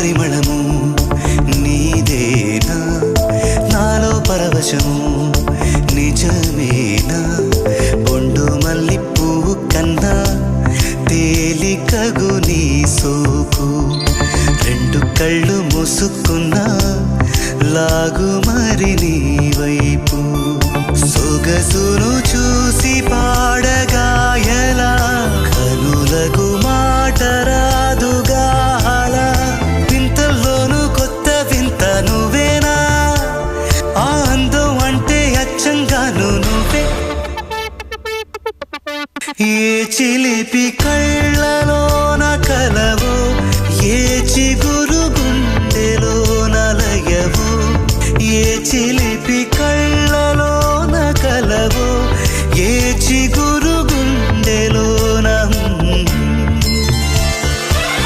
పరిమళము నీదేనా నాలో పరవశము నిజమేనా బొండు మల్లి పువ్వు కన్నా తేలికగు నీ సోకు రెండు కళ్ళు మూసుకున్నా లాగు మరి నీ